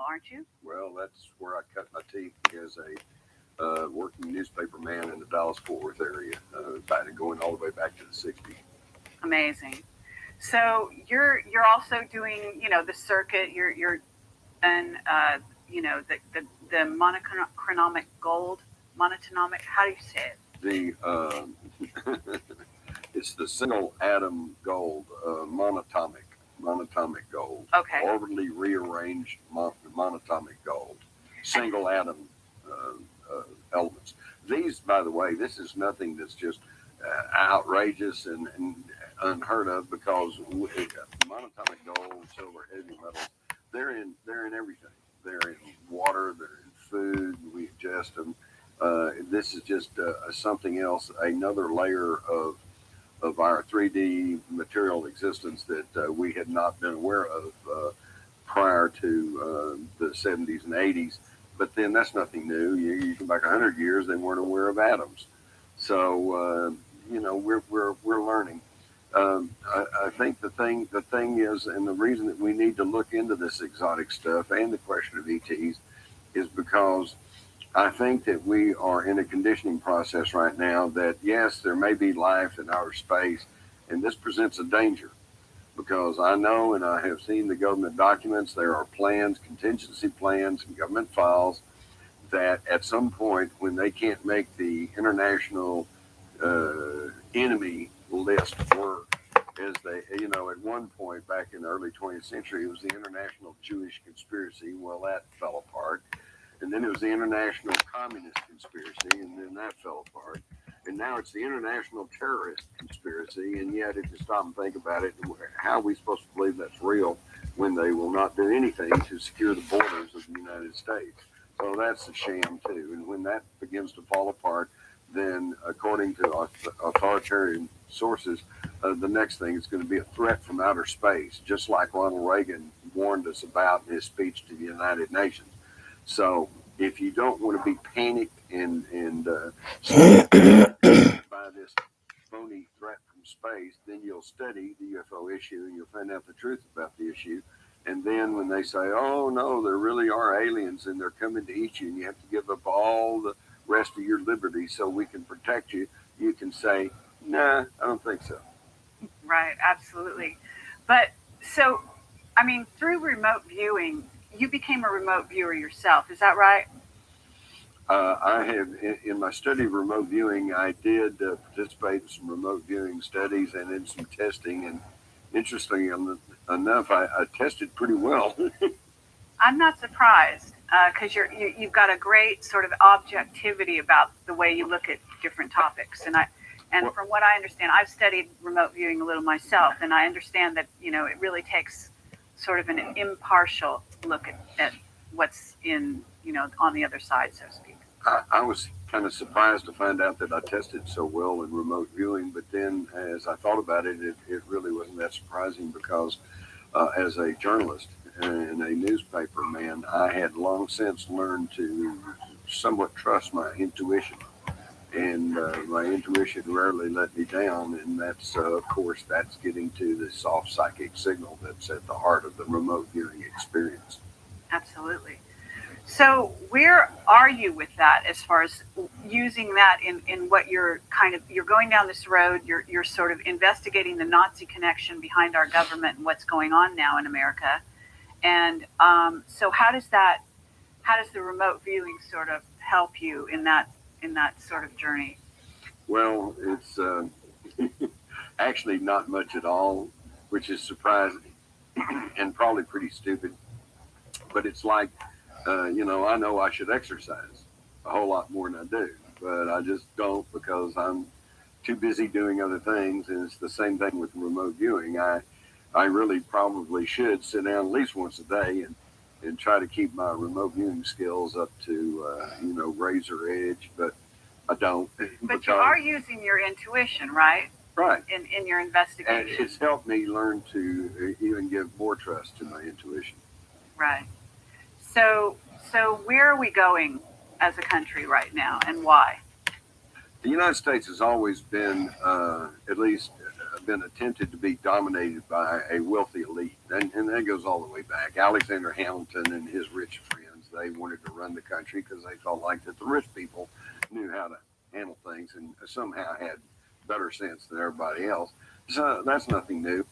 aren't you? Well, that's where I cut my teeth as a working newspaper man in the Dallas-Fort Worth area, going all the way back to the '60s. Amazing. So you're also doing, the circuit. You're done, the monochronomic gold, monatomic. How do you say it? It's the single atom gold, monatomic gold, Okay. orbitally rearranged monatomic gold, single atom elements. These, by the way, this is nothing that's just outrageous and unheard of, because monatomic gold, silver, heavy metals, they're in everything. They're in water. They're in food. We ingest them. This is just something else, another layer of our 3D material existence that we had not been aware of prior to the 70s and 80s. But then that's nothing new. You go back 100 years, they weren't aware of atoms. So we're learning. I think the thing is, and the reason that we need to look into this exotic stuff and the question of ETs is because I think that we are in a conditioning process right now that, yes, there may be life in outer space, and this presents a danger, because I know and I have seen the government documents. There are plans, contingency plans, and government files that at some point, when they can't make the international enemy list work, as they, at one point back in the early 20th century, it was the International Jewish Conspiracy. Well, that fell apart. And then it was the International Communist Conspiracy, and then that fell apart. And now it's the International Terrorist Conspiracy. And yet, if you stop and think about it, how are we supposed to believe that's real when they will not do anything to secure the borders of the United States? So that's a sham, too. And when that begins to fall apart, then according to authoritarian sources, the next thing is going to be a threat from outer space, just like Ronald Reagan warned us about in his speech to the United Nations. So if you don't want to be panicked and by this phony threat from space, then you'll study the UFO issue and you'll find out the truth about the issue. And then when they say, oh, no, there really are aliens and they're coming to eat you and you have to give up all the rest of your liberty so we can protect you, you can say, nah, I don't think so. Right, absolutely. But so, I mean, through remote viewing, you became a remote viewer yourself. Is that right? I have, in my study of remote viewing, I did participate in some remote viewing studies and in some testing. And interestingly enough, I tested pretty well. I'm not surprised because you've got a great sort of objectivity about the way you look at different topics. And from what I understand, I've studied remote viewing a little myself, and I understand that it really takes sort of an impartial look at what's in on the other side, so to speak. I was kind of surprised to find out that I tested so well in remote viewing, but then as I thought about it, it really wasn't that surprising, because as a journalist and a newspaper man, I had long since learned to somewhat trust my intuition. And my intuition rarely let me down, and that's, of course, that's getting to the soft psychic signal that's at the heart of the remote viewing experience. Absolutely. So where are you with that as far as using that in what you're going down this road, you're sort of investigating the Nazi connection behind our government and what's going on now in America. And so how does the remote viewing sort of help you in that sort of journey? Well, it's actually not much at all, which is surprising and probably pretty stupid. But it's like, I know I should exercise a whole lot more than I do, but I just don't, because I'm too busy doing other things. And it's the same thing with remote viewing. I really probably should sit down at least once a day and try to keep my remote viewing skills up to, razor edge, but I don't. But you are using your intuition, right? Right. In your investigation. And it's helped me learn to even give more trust to my intuition. Right. So where are we going as a country right now, and why? The United States has always been, at least been attempted to be dominated by a wealthy elite. And that goes all the way back. Alexander Hamilton and his rich friends, they wanted to run the country because they felt like that the rich people knew how to handle things and somehow had better sense than everybody else. So that's nothing new.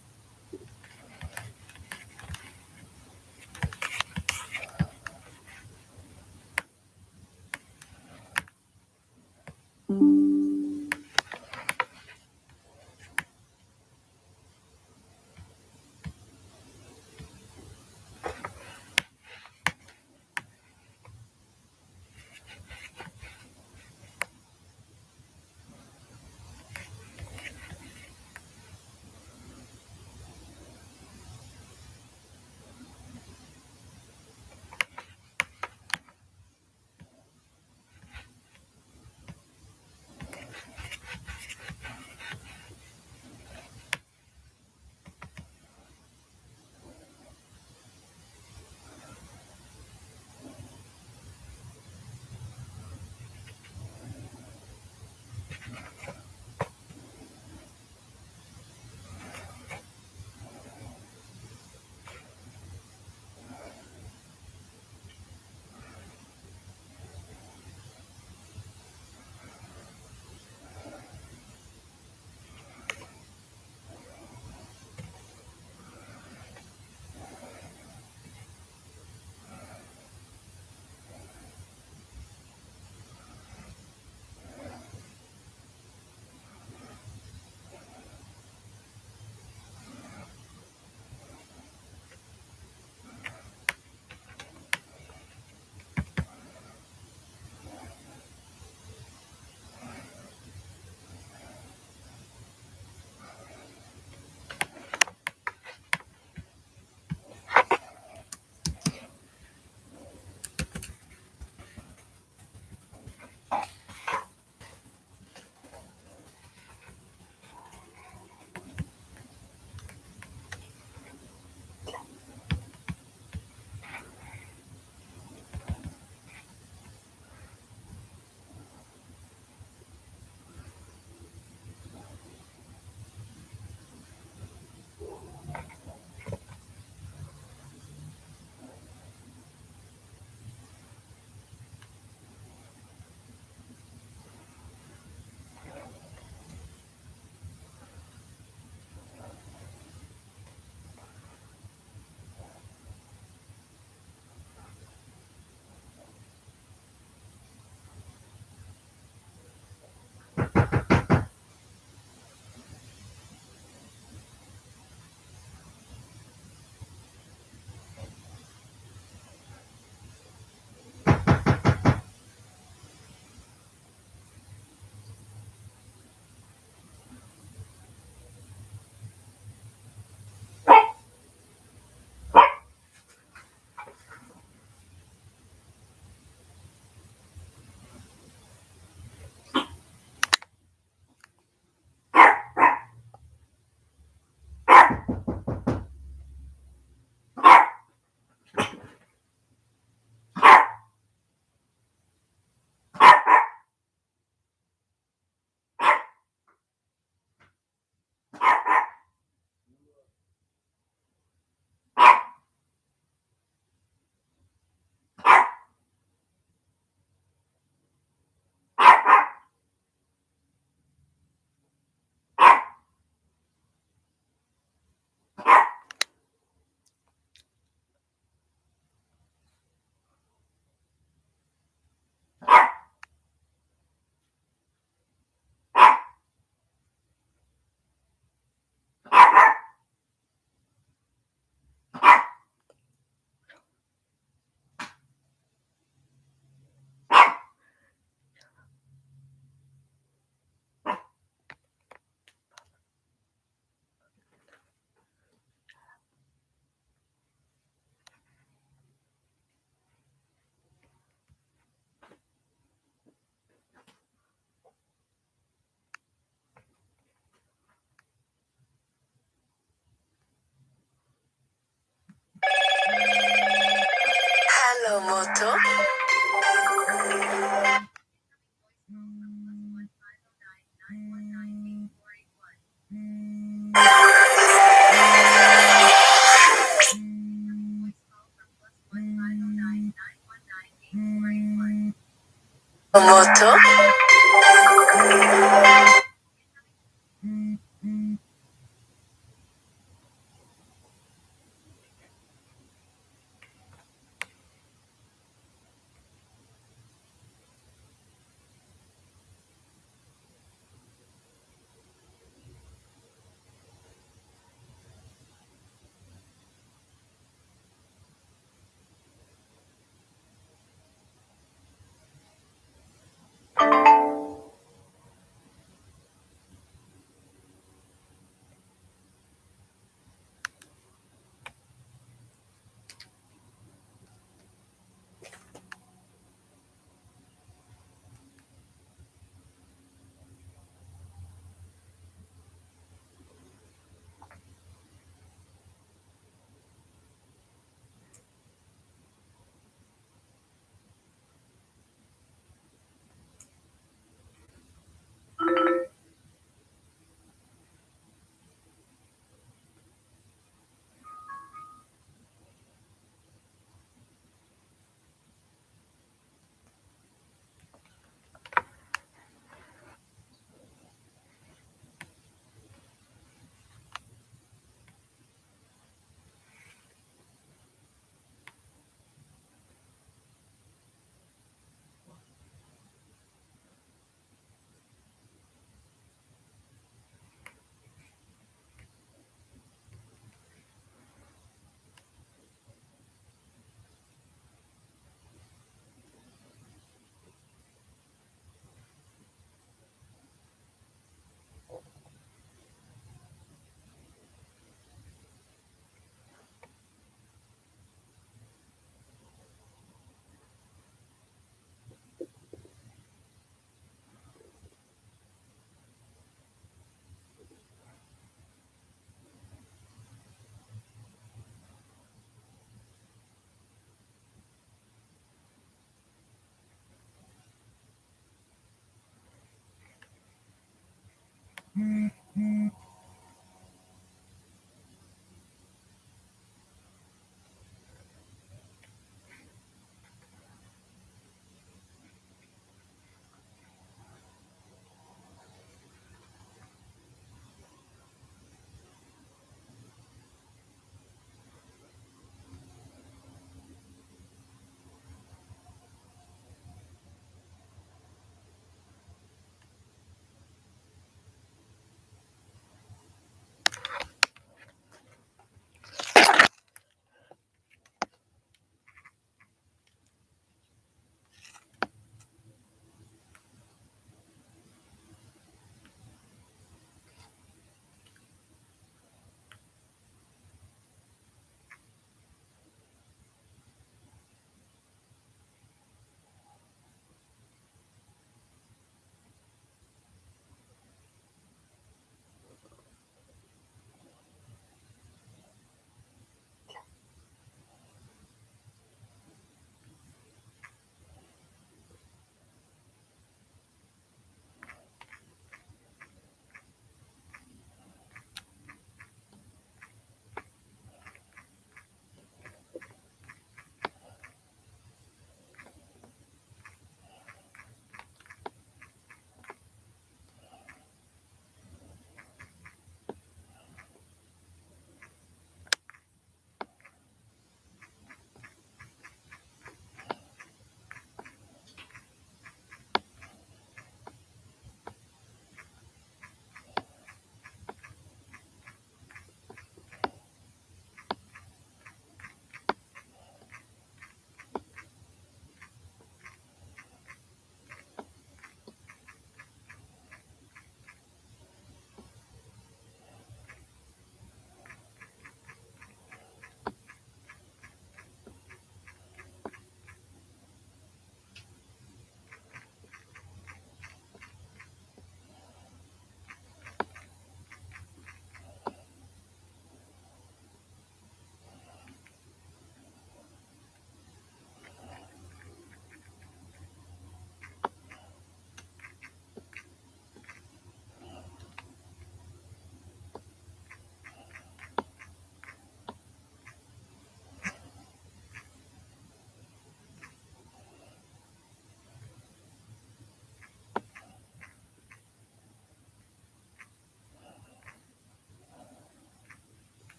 Hello, Moto. Moto.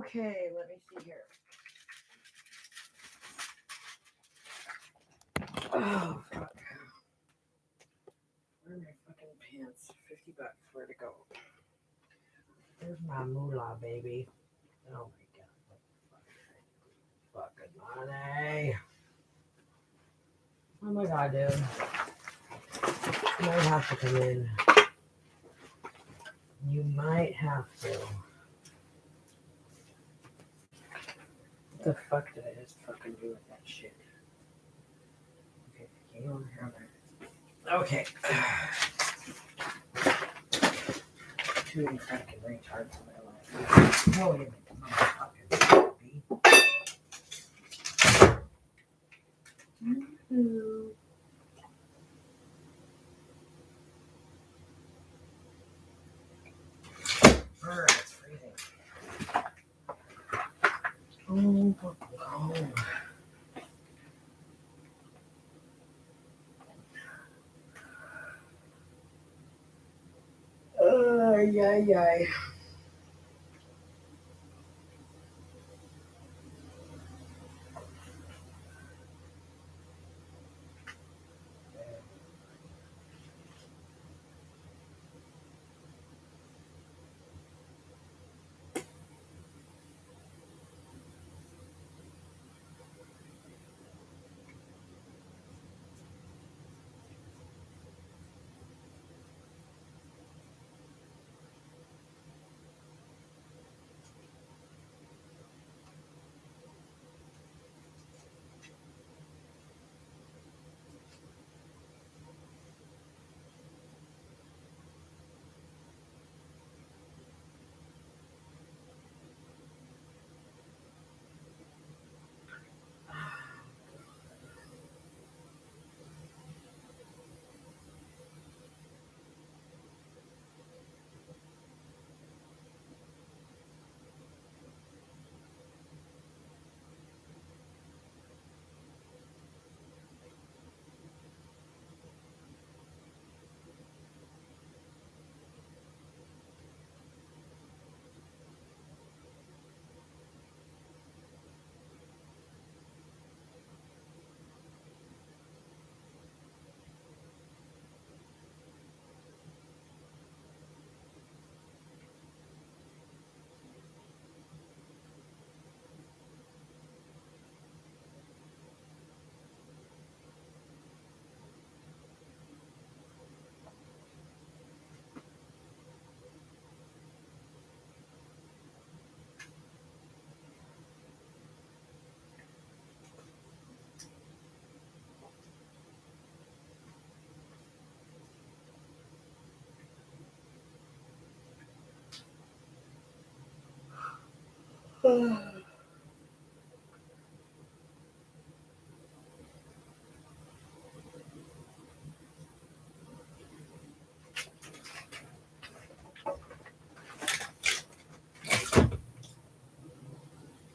Okay, let me see here. Oh, fuck. Where are my fucking pants? $50. Where to go? There's my moolah, baby. Oh my god. Fucking money. Oh my god, dude. You might have to come in. You might have to. What the fuck did I just fucking do with that shit? Okay, can you over here? Okay. Too many fucking retards in my life. No, wait a minute. Motherfucker. Ooh. Brr, it's freezing. Oh, fucking cold. Ay, ay, ay.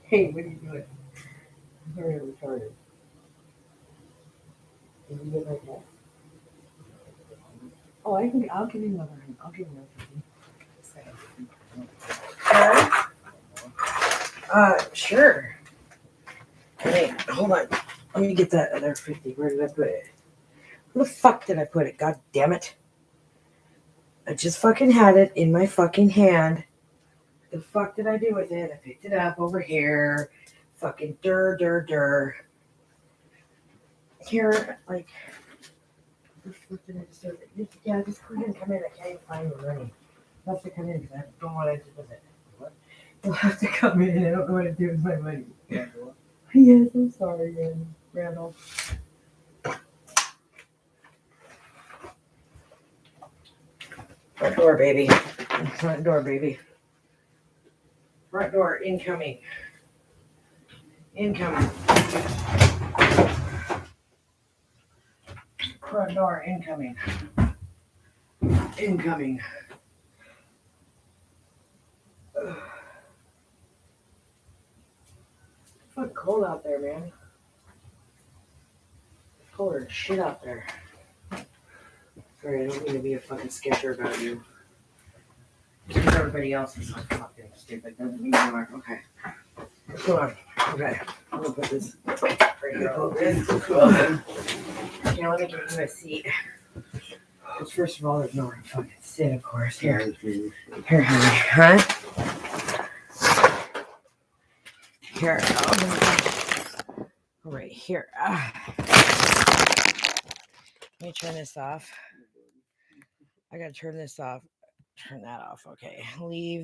Hey, what are you doing? I'm very retarded. Did you get my text? Oh, I'll give you another. I'll give you another. Sure. Hey, hold on. Let me get that other 50. Where did I put it? Where the fuck did I put it? God damn it. I just fucking had it in my fucking hand. The fuck did I do with it? I picked it up over here. Fucking dur. Here, like, what did I just do with it? Yeah, just go ahead and come in. I can't even find the money. You'll have to come in because I don't know what I did with it. What? You'll have to come in. I don't know what to do with my money. Yeah. Yes, I'm sorry, Randall. Front door, baby. Front door, baby. Front door, incoming. Incoming. Front door, incoming. Incoming. It's fucking cold out there, man. It's colder as shit out there. Sorry, I don't mean to be a fucking sketcher about you. Just because I everybody else is so fucking stupid. Doesn't mean you are. Okay. Hold on. Okay. I'm gonna put this right here. You know, let me give you a seat. Because first of all, there's nowhere to fucking sit, of course. Here, Henry. Huh? Here. Oh, right here. Let me turn this off. I gotta turn this off. Turn that off. Okay. Leave